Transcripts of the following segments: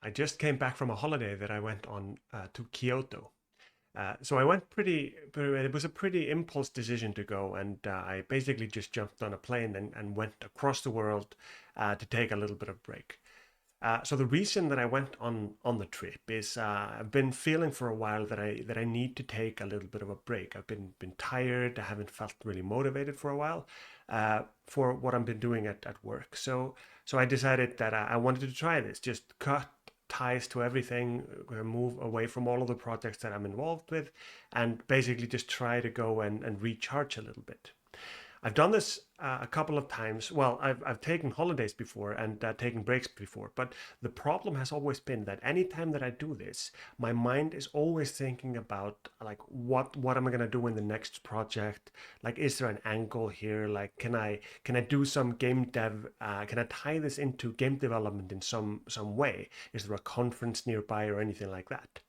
I just came back from a holiday that I went on to Kyoto. So I went it was a pretty impulse decision to go, and I basically just jumped on a plane and went across the world to take a little bit of break. So the reason that I went on the trip is I've been feeling for a while that I need to take a little bit of a break. I've been tired. I haven't felt really motivated for a while for what I've been doing at work. So I decided that I wanted to try this. Just cut ties to everything, move away from all of the projects that I'm involved with, and basically just try to go and recharge a little bit. I've done this a couple of times. Well, I've taken holidays before and taken breaks before, but the problem has always been that anytime that I do this, my mind is always thinking about like what am I gonna do in the next project? Like, is there an angle here? Like, can I do some game dev? Can I tie this into game development in some way? Is there a conference nearby or anything like that?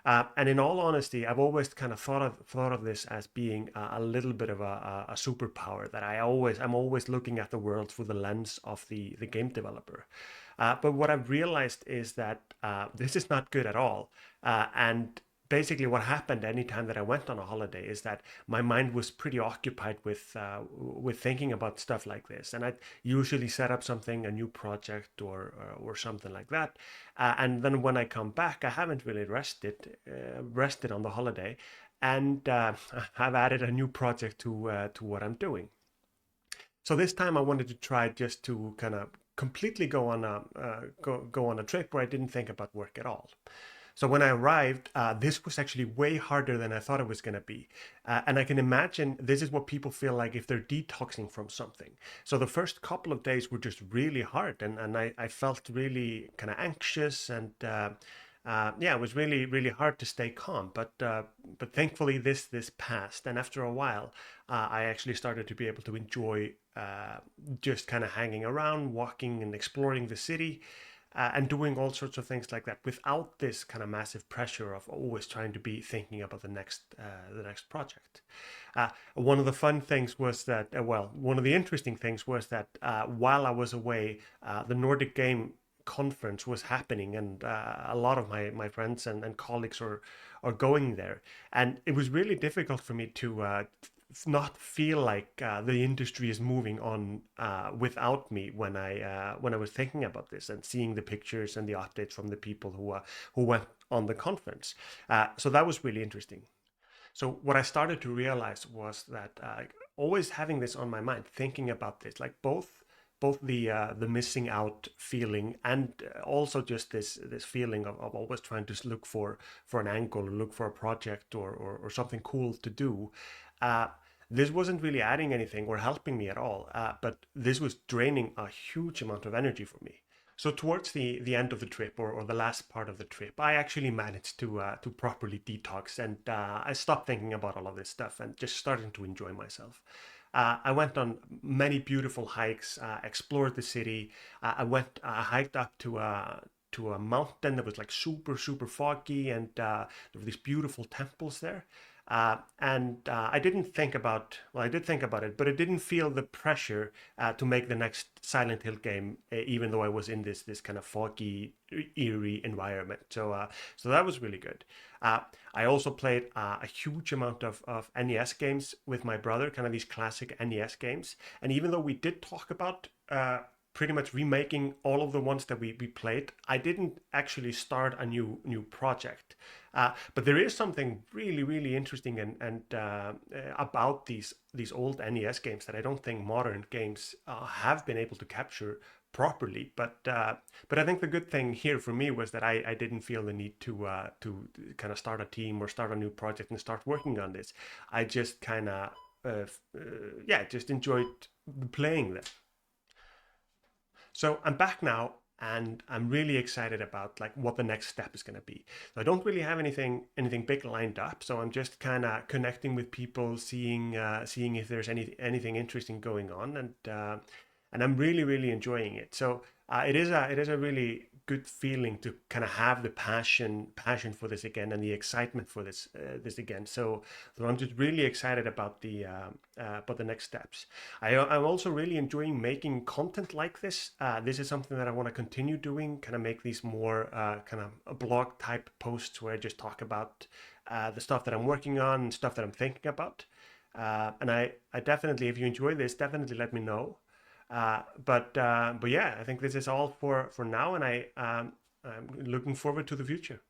And in all honesty, I've always kind of thought of this as being a little bit of a superpower that I'm always looking at the world through the lens of the game developer. But what I've realized is that this is not good at all. And basically, what happened anytime that I went on a holiday is that my mind was pretty occupied with thinking about stuff like this, and I usually set up something, a new project or something like that, and then when I come back, I haven't really rested on the holiday, and I've added a new project to what I'm doing. So this time I wanted to try just to kind of completely go on a trip where I didn't think about work at all. So when I arrived, this was actually way harder than I thought it was going to be. And I can imagine this is what people feel like if they're detoxing from something. So the first couple of days were just really hard, and I felt really kind of anxious, and yeah, it was really really hard to stay calm. But thankfully this passed, and after a while, I actually started to be able to enjoy just kind of hanging around, walking and exploring the city, and doing all sorts of things like that without this kind of massive pressure of always trying to be thinking about the next project. One of the fun things was that, well, one of the interesting things was that while I was away, the Nordic Game Conference was happening, and a lot of my friends and colleagues are going there, and it was really difficult for me to not feel like the industry is moving on without me when I was thinking about this and seeing the pictures and the updates from the people who went on the conference. So that was really interesting. So what I started to realize was that always having this on my mind, thinking about this, like both the missing out feeling and also just this feeling of always trying to look for an angle or look for a project or something cool to do. Uh, this wasn't really adding anything or helping me at all, but this was draining a huge amount of energy for me. So towards the end of the trip or the last part of the trip, I actually managed to properly detox, and I stopped thinking about all of this stuff and just started to enjoy myself. I went on many beautiful hikes, explored the city. I hiked up to a mountain that was like super super foggy, and there were these beautiful temples there. And I didn't think about, well, I did think about it, but I didn't feel the pressure to make the next Silent Hill game, even though I was in this kind of foggy, eerie environment. So that was really good. Uh, I also played a huge amount of NES games with my brother, kind of these classic NES games. And even though we did talk about pretty much remaking all of the ones that we played, I didn't actually start a new project. But there is something really, really interesting and about these old NES games that I don't think modern games have been able to capture properly. But I think the good thing here for me was that I didn't feel the need to kind of start a team or start a new project and start working on this. I just kind of yeah, just enjoyed playing them. So I'm back now, and I'm really excited about like what the next step is going to be. So I don't really have anything big lined up. So I'm just kind of connecting with people, seeing if there's anything interesting going on, and I'm really really enjoying it. So it is a really good feeling to kind of have the passion for this again and the excitement for this again. So I'm just really excited about the next steps. I'm also really enjoying making content like this. This is something that I want to continue doing, kind of make these more kind of blog type posts where I just talk about the stuff that I'm working on and stuff that I'm thinking about. And I definitely, if you enjoy this, definitely let me know. But yeah, I think this is all for now, and I'm looking forward to the future.